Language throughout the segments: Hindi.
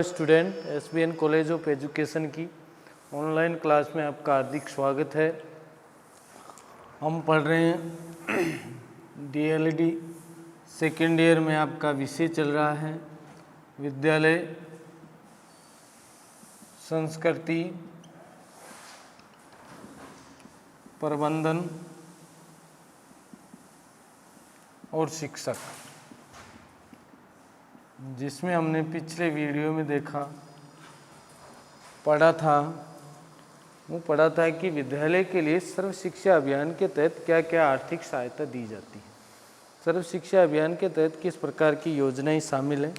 Student SBN college of education की ऑनलाइन क्लास में आपका हार्दिक स्वागत है। हम पढ़ रहे हैं डीएलडी सेकेंड ईयर में आपका विषय चल रहा है विद्यालय संस्कृति प्रबंधन और शिक्षक, जिसमें हमने पिछले वीडियो में पढ़ा था कि विद्यालय के लिए सर्व शिक्षा अभियान के तहत क्या क्या आर्थिक सहायता दी जाती है। सर्व शिक्षा अभियान के तहत किस प्रकार की योजनाएं शामिल हैं,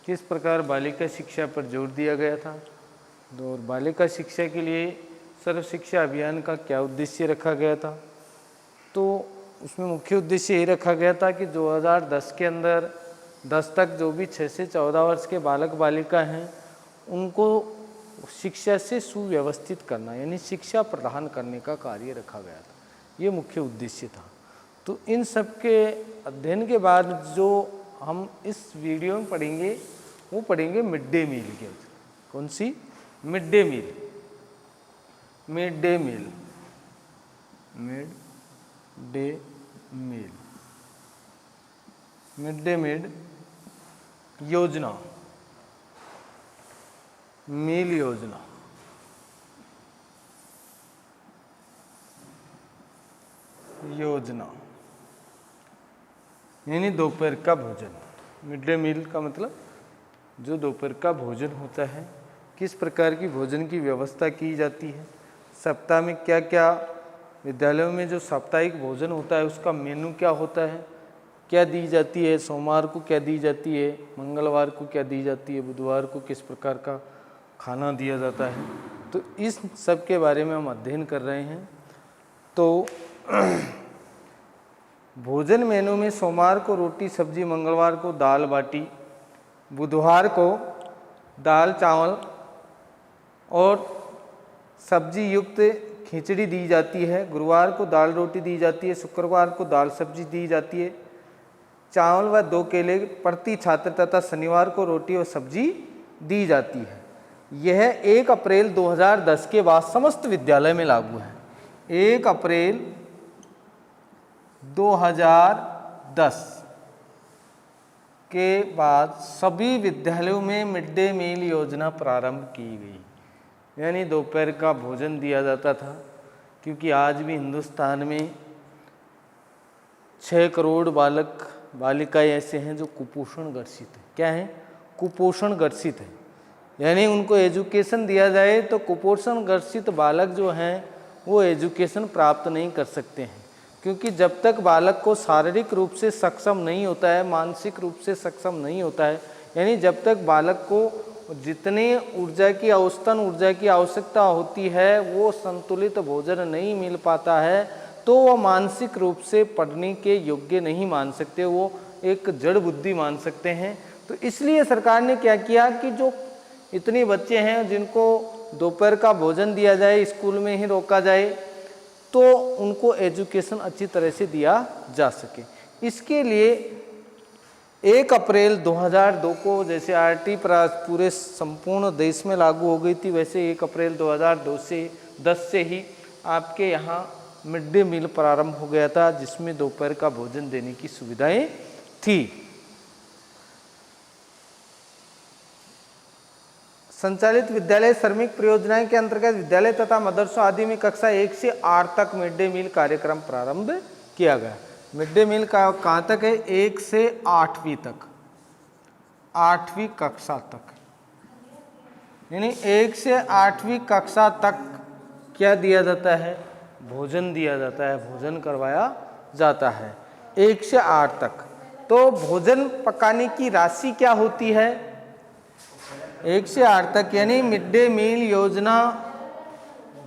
किस प्रकार बालिका शिक्षा पर जोर दिया गया था और बालिका शिक्षा के लिए सर्व शिक्षा अभियान का क्या उद्देश्य रखा गया था। तो उसमें मुख्य उद्देश्य ये रखा गया था कि 2010 के अंदर 10 तक जो भी 6 से 14 वर्ष के बालक बालिका हैं उनको शिक्षा से सुव्यवस्थित करना, यानी शिक्षा प्रदान करने का कार्य रखा गया था। ये मुख्य उद्देश्य था। तो इन सब के अध्ययन के बाद जो हम इस वीडियो में पढ़ेंगे वो पढ़ेंगे मिड डे मील के। कौन सी? Mid day meal. Mid day meal, mid day meal, mid day मील योजना, मील योजना। योजना यानी दोपहर का भोजन। मिड डे मील का मतलब जो दोपहर का भोजन होता है, किस प्रकार की भोजन की व्यवस्था की जाती है, सप्ताह में क्या क्या विद्यालयों में जो साप्ताहिक भोजन होता है उसका मेनू क्या होता है, क्या दी जाती है, सोमवार को क्या दी जाती है, मंगलवार को क्या दी जाती है, बुधवार को किस प्रकार का खाना दिया जाता है। तो इस सब के बारे में हम अध्ययन कर रहे हैं। तो भोजन मेनू में सोमवार को रोटी सब्जी, मंगलवार को दाल बाटी, बुधवार को दाल चावल और सब्जी युक्त खिचड़ी दी जाती है, गुरुवार को दाल रोटी दी जाती है, शुक्रवार को दाल सब्जी दी जाती है, चावल व 2 केले प्रति छात्र तथा शनिवार को रोटी और सब्जी दी जाती है। यह 1 अप्रैल 2010 के बाद समस्त विद्यालय में लागू है। 1 अप्रैल 2010 के बाद सभी विद्यालयों में मिड डे मील योजना प्रारंभ की गई, यानी दोपहर का भोजन दिया जाता था। क्योंकि आज भी हिंदुस्तान में 6 करोड़ बालक बालिकाएं ऐसे हैं जो कुपोषण ग्रसित है। क्या है? कुपोषण ग्रसित है, यानी उनको एजुकेशन दिया जाए तो कुपोषण ग्रसित बालक जो हैं वो एजुकेशन प्राप्त नहीं कर सकते हैं। क्योंकि जब तक बालक को शारीरिक रूप से सक्षम नहीं होता है, मानसिक रूप से सक्षम नहीं होता है, यानी जब तक बालक को जितनी ऊर्जा की औसतन ऊर्जा की आवश्यकता होती है वो संतुलित भोजन नहीं मिल पाता है, तो वो मानसिक रूप से पढ़ने के योग्य नहीं मान सकते, वो एक जड़ बुद्धि मान सकते हैं। तो इसलिए सरकार ने क्या किया कि जो इतने बच्चे हैं जिनको दोपहर का भोजन दिया जाए, स्कूल में ही रोका जाए, तो उनको एजुकेशन अच्छी तरह से दिया जा सके। इसके लिए 1 अप्रैल 2002 को जैसे आरटी पूरे संपूर्ण देश में लागू हो गई थी, वैसे 1 अप्रैल 2010 से ही आपके यहाँ मिड डे मील प्रारंभ हो गया था, जिसमें दोपहर का भोजन देने की सुविधाएं थी। संचालित विद्यालय श्रमिक परियोजनाएं के अंतर्गत विद्यालय तथा मदरसों आदि में कक्षा 1 से 8 तक मिड डे मील कार्यक्रम प्रारंभ किया गया। मिड डे मील का कहाँ तक है? 1 से 8वीं तक, 8वीं कक्षा तक, यानी 1 से 8वीं कक्षा तक क्या दिया जाता है? भोजन दिया जाता है, भोजन करवाया जाता है 1 से 8 तक। तो भोजन पकाने की राशि क्या होती है? 1 से 8 तक, यानी मिड डे मील योजना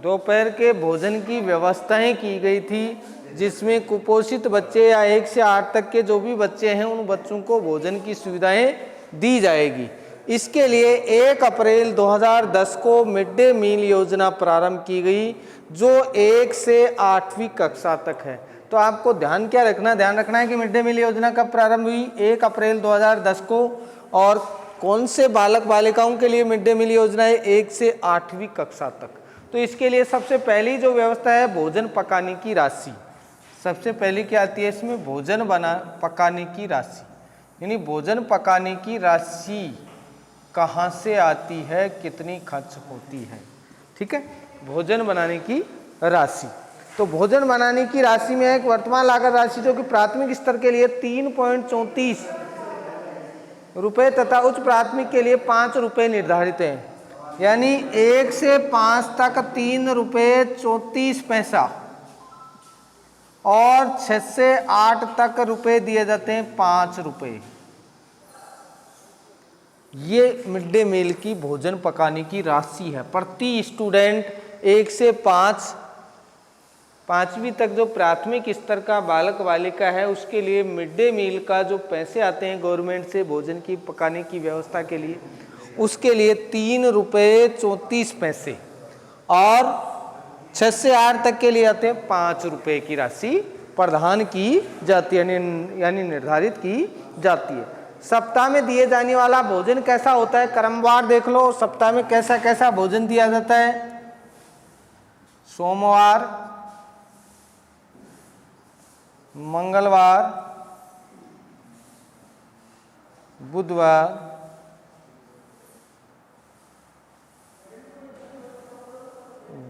दोपहर के भोजन की व्यवस्थाएं की गई थी, जिसमें कुपोषित बच्चे या 1 से 8 तक के जो भी बच्चे हैं उन बच्चों को भोजन की सुविधाएं दी जाएगी। इसके लिए 1 अप्रैल 2010 को मिड डे मील योजना प्रारंभ की गई, जो 1 से 8वीं कक्षा तक है। तो आपको ध्यान रखना है कि मिड डे मील योजना कब प्रारंभ हुई? 1 अप्रैल 2010 को। और कौन से बालक बालिकाओं के लिए मिड डे मील योजना है? 1 से 8वीं कक्षा तक। तो इसके लिए सबसे पहली जो व्यवस्था है भोजन पकाने की राशि। सबसे पहली क्या आती है इसमें? भोजन पकाने की राशि। यानी भोजन पकाने की राशि कहाँ से आती है, कितनी खर्च होती है। ठीक है, भोजन बनाने की राशि। तो भोजन बनाने की राशि में एक वर्तमान लागत राशि जो कि प्राथमिक स्तर के लिए 3.34 रुपये तथा उच्च प्राथमिक के लिए 5 रुपये निर्धारित है। यानी 1 से 5 तक 3 रुपये 34 पैसा और 6 से 8 तक रुपए दिए जाते हैं 5 रुपये। ये मिड डे मील की भोजन पकाने की राशि है। प्रति स्टूडेंट 1 से 5वीं तक जो प्राथमिक स्तर का बालक बालिका है उसके लिए मिड डे मील का जो पैसे आते हैं गवर्नमेंट से भोजन की पकाने की व्यवस्था के लिए, उसके लिए 3 रुपये 34 पैसे और 6 से 8 तक के लिए आते हैं 5 रुपये की राशि प्रदान की जाती है, यानी निर्धारित की जाती है। सप्ताह में दिए जाने वाला भोजन कैसा होता है? क्रमवार देख लो, सप्ताह में कैसा कैसा भोजन दिया जाता है। सोमवार, मंगलवार, बुधवार,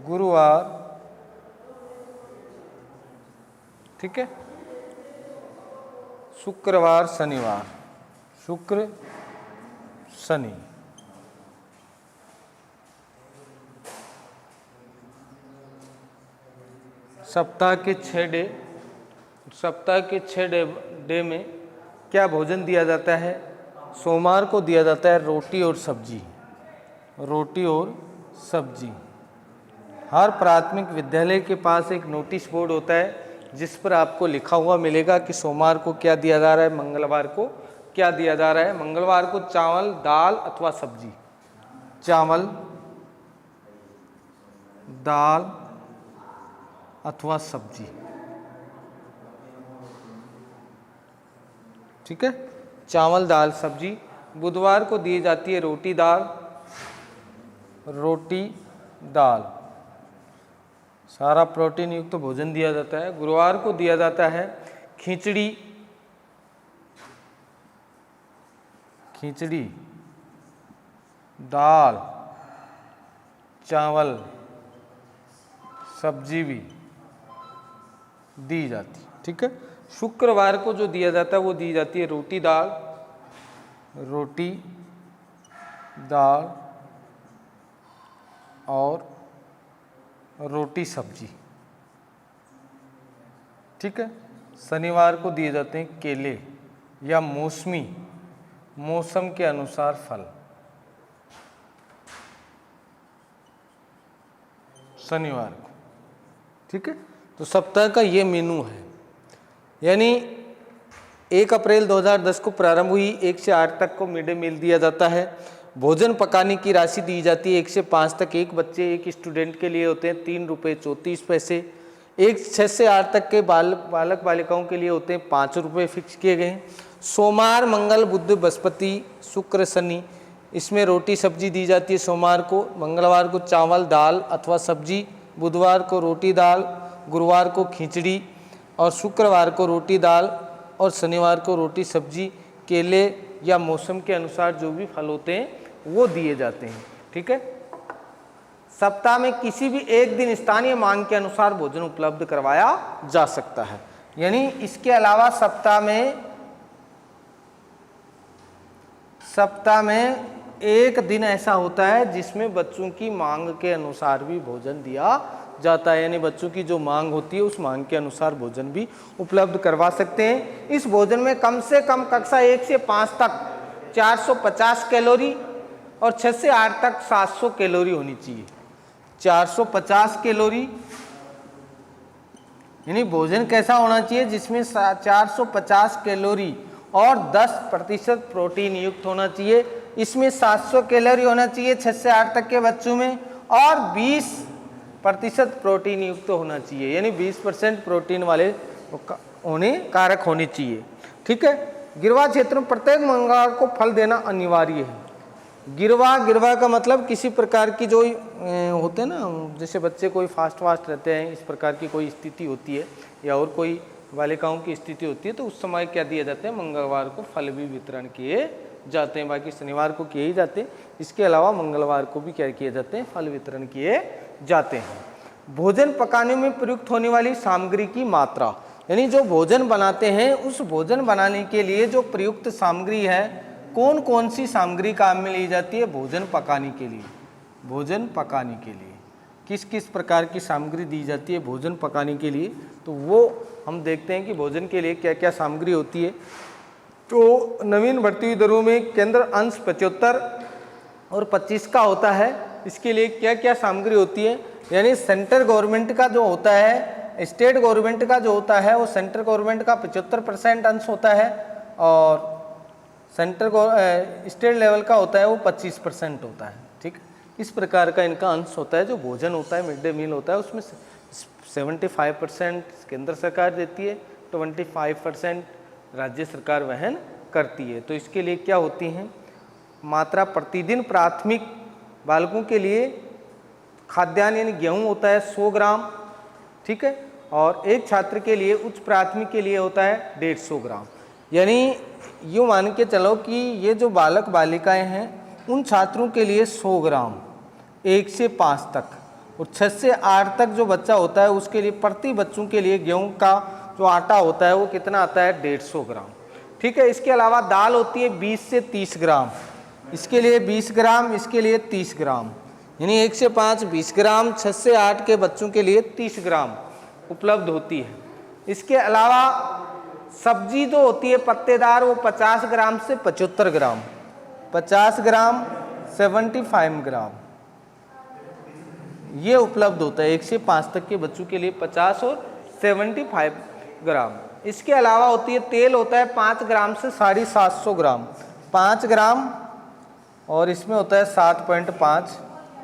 गुरुवार, ठीक है, शुक्रवार, शनिवार, शुक्र शनि। सप्ताह के 6 डे, सप्ताह के 6 डे में क्या भोजन दिया जाता है? सोमवार को दिया जाता है रोटी और सब्जी, रोटी और सब्जी। हर प्राथमिक विद्यालय के पास एक नोटिस बोर्ड होता है जिस पर आपको लिखा हुआ मिलेगा कि सोमवार को क्या दिया जा रहा है, मंगलवार को क्या दिया जा रहा है। मंगलवार को चावल, दाल अथवा सब्जी, चावल, दाल अथवा सब्जी, ठीक है, चावल, दाल, सब्जी। बुधवार को दी जाती है रोटी, दाल, रोटी, दाल, सारा प्रोटीन युक्त तो भोजन दिया जाता है। गुरुवार को दिया जाता है खिचड़ी, खिचड़ी, दाल, चावल, सब्जी भी दी जाती, ठीक है। शुक्रवार को जो दिया जाता है वो दी जाती है रोटी, दाल, रोटी, दाल और रोटी, सब्जी, ठीक है। शनिवार को दिए जाते हैं केले या मौसमी, मौसम के अनुसार फल, शनिवार को, ठीक है। तो सप्ताह का ये मेनू है। यानी 1 अप्रैल 2010 को प्रारंभ हुई, 1 से 8 तक को मिड डे मील दिया जाता है। भोजन पकाने की राशि दी जाती है 1 से 5 तक, एक बच्चे एक स्टूडेंट के लिए होते हैं 3 रुपये 34 पैसे। 6 से 8 तक के बालक बालिकाओं के लिए होते हैं 5 रुपये फिक्स किए गए हैं। सोमवार, मंगल, बुध, बृहस्पति, शुक्र, शनि, इसमें रोटी सब्जी दी जाती है सोमवार को। मंगलवार को चावल, दाल अथवा सब्जी, बुधवार को रोटी, दाल, गुरुवार को खिचड़ी और शुक्रवार को रोटी, दाल और शनिवार को रोटी, सब्जी, केले या मौसम के अनुसार जो भी फल होते हैं वो दिए जाते हैं, ठीक है। सप्ताह में किसी भी एक दिन स्थानीय मांग के अनुसार भोजन उपलब्ध करवाया जा सकता है। यानी इसके अलावा सप्ताह में एक दिन ऐसा होता है जिसमें बच्चों की मांग के अनुसार भी भोजन दिया जाता है। यानी बच्चों की जो मांग होती है उस मांग के अनुसार भोजन भी उपलब्ध करवा सकते हैं। इस भोजन में कम से कम कक्षा 1 से 5 तक 450 कैलोरी और 6 से 8 तक 700 कैलोरी होनी चाहिए। 450 कैलोरी यानी भोजन कैसा होना चाहिए जिसमें 450 कैलोरी और 10% प्रोटीन युक्त होना चाहिए। इसमें 700 कैलोरी होना चाहिए 6 से 8 तक के बच्चों में और 20% प्रोटीन युक्त होना चाहिए। यानी 20% प्रोटीन वाले कारक होने चाहिए, ठीक है। गिरवा क्षेत्र में प्रत्येक मंगलवार को फल देना अनिवार्य है। गिरवा, गिरवा का मतलब किसी प्रकार की जो होते हैं ना, जैसे बच्चे कोई फास्ट रहते हैं, इस प्रकार की कोई स्थिति होती है या और कोई बालिकाओं की स्थिति होती है, तो उस समय क्या दिए जाते हैं, मंगलवार को फल भी वितरण किए जाते हैं। बाकी शनिवार को किए ही जाते हैं, इसके अलावा मंगलवार को भी क्या किए जाते हैं, फल वितरण किए जाते हैं। भोजन पकाने में प्रयुक्त होने वाली सामग्री की मात्रा, यानी जो भोजन बनाते हैं उस भोजन बनाने के लिए जो प्रयुक्त सामग्री है, कौन कौन सी सामग्री काम में ली जाती है भोजन पकाने के लिए। भोजन पकाने के लिए किस किस प्रकार की सामग्री दी जाती है भोजन पकाने के लिए, तो वो हम देखते हैं कि भोजन के लिए क्या क्या सामग्री होती है। तो नवीन बढ़ती हुई दरों में केंद्र अंश 75 और 25 का होता है, इसके लिए क्या क्या सामग्री होती है, यानी सेंट्रल गवर्नमेंट का जो होता है, स्टेट गवर्नमेंट का जो होता है वो सेंट्रल गवर्नमेंट का 75% अंश होता है और स्टेट लेवल का होता है वो 25% होता है। ठीक, इस प्रकार का इनका अंश होता है। जो भोजन होता है, मिड डे मील होता है, उसमें 75% केंद्र सरकार देती है, 25% राज्य सरकार वहन करती है। तो इसके लिए क्या होती हैं मात्रा, प्रतिदिन प्राथमिक बालकों के लिए खाद्यान्न यानी गेहूँ होता है 100 ग्राम, ठीक है, और एक छात्र के लिए उच्च प्राथमिक के लिए होता है 150 ग्राम। यानी यूँ मान के चलो कि ये जो बालक बालिकाएं हैं उन छात्रों के लिए 100 ग्राम 1 से 5 तक, और 6 से 8 तक जो बच्चा होता है उसके लिए प्रति बच्चों के लिए गेहूं का जो आटा होता है वो कितना आता है 150 ग्राम। ठीक है, इसके अलावा दाल होती है 20 से 30 ग्राम, इसके लिए 20 ग्राम, इसके लिए 30 ग्राम, यानी 1 से 5 20 ग्राम, 6 से 8 के बच्चों के लिए 30 ग्राम उपलब्ध होती है। इसके अलावा सब्जी जो होती है पत्तेदार वो 50 ग्राम से 75 ग्राम, 50 ग्राम 75 ग्राम ये उपलब्ध होता है 1 से 5 तक के बच्चों के लिए 50 और 75 ग्राम। इसके अलावा होती है तेल होता है 5 ग्राम से 750 ग्राम, 5 ग्राम, और इसमें होता है 7.5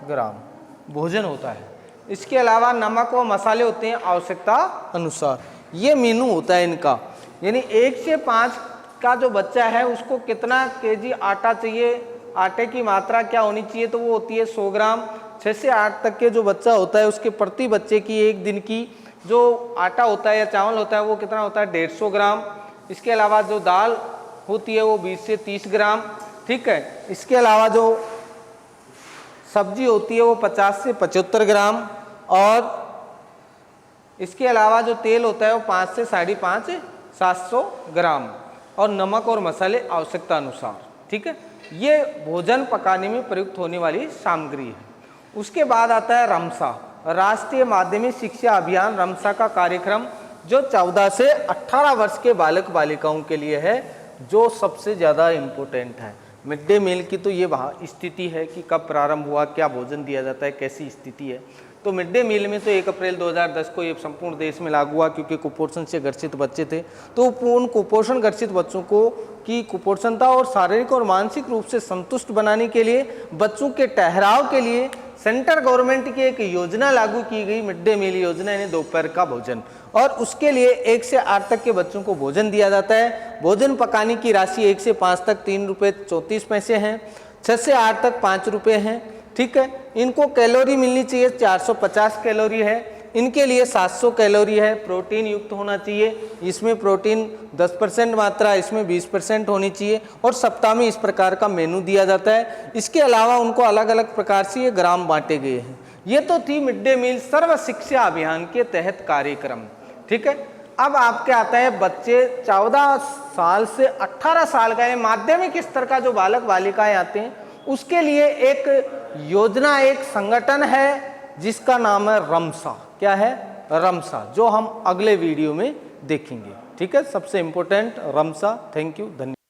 ग्राम भोजन होता है। इसके अलावा नमक व मसाले होते हैं आवश्यकता अनुसार। ये मेनू होता है इनका, यानी 1 से 5 का जो बच्चा है उसको कितना केजी आटा चाहिए, आटे की मात्रा क्या होनी चाहिए, तो वो होती है 100 ग्राम। 6 से 8 तक के जो बच्चा होता है उसके प्रति बच्चे की एक दिन की जो आटा होता है या चावल होता है वो कितना होता है 150 ग्राम। इसके अलावा जो दाल होती है वो 20 से 30 ग्राम, ठीक है। इसके अलावा जो सब्जी होती है वो 50 से 75 ग्राम, और इसके अलावा जो तेल होता है वो 5 से 5.5 700 ग्राम, और नमक और मसाले आवश्यकता अनुसार, ठीक है। ये भोजन पकाने में प्रयुक्त होने वाली सामग्री है। उसके बाद आता है रमसा, राष्ट्रीय माध्यमिक शिक्षा अभियान रमसा का कार्यक्रम, जो 14 से 18 वर्ष के बालक बालिकाओं के लिए है, जो सबसे ज़्यादा इम्पोर्टेंट है। मिड डे मील की तो ये स्थिति है कि कब प्रारंभ हुआ, क्या भोजन दिया जाता है, कैसी स्थिति है। तो मिड डे मील में तो 1 अप्रैल 2010 को ये संपूर्ण देश में लागू हुआ, क्योंकि कुपोषण से ग्रसित बच्चे थे। तो उन कुपोषण ग्रसित बच्चों को की कुपोषणता और शारीरिक और मानसिक रूप से संतुष्ट बनाने के लिए, बच्चों के ठहराव के लिए सेंट्रल गवर्नमेंट की एक योजना लागू की गई, मिड डे मील योजना, यानी दोपहर का भोजन। और उसके लिए 1 से 8 तक के बच्चों को भोजन दिया जाता है। भोजन पकाने की राशि 1 से 5 तक 3 रुपये 34 पैसे हैं, 6 से 8 तक 5 रुपये हैं, ठीक है। इनको कैलोरी मिलनी चाहिए 450 कैलोरी है, इनके लिए 700 कैलोरी है। प्रोटीन युक्त होना चाहिए, इसमें प्रोटीन 10% मात्रा, इसमें 20% होनी चाहिए, और सप्ताह में इस प्रकार का मेनू दिया जाता है। इसके अलावा उनको अलग अलग प्रकार से ये ग्राम बांटे गए हैं। ये तो थी मिड डे मील सर्व शिक्षा अभियान के तहत कार्यक्रम, ठीक है। अब आपके आता है बच्चे 14 साल से 18 साल का, माध्यमिक स्तर का जो बालक बालिकाएं आते हैं, उसके लिए एक योजना, एक संगठन है जिसका नाम है रमसा। क्या है? रमसा, जो हम अगले वीडियो में देखेंगे, ठीक है। सबसे इंपॉर्टेंट रमसा। थैंक यू, धन्यवाद।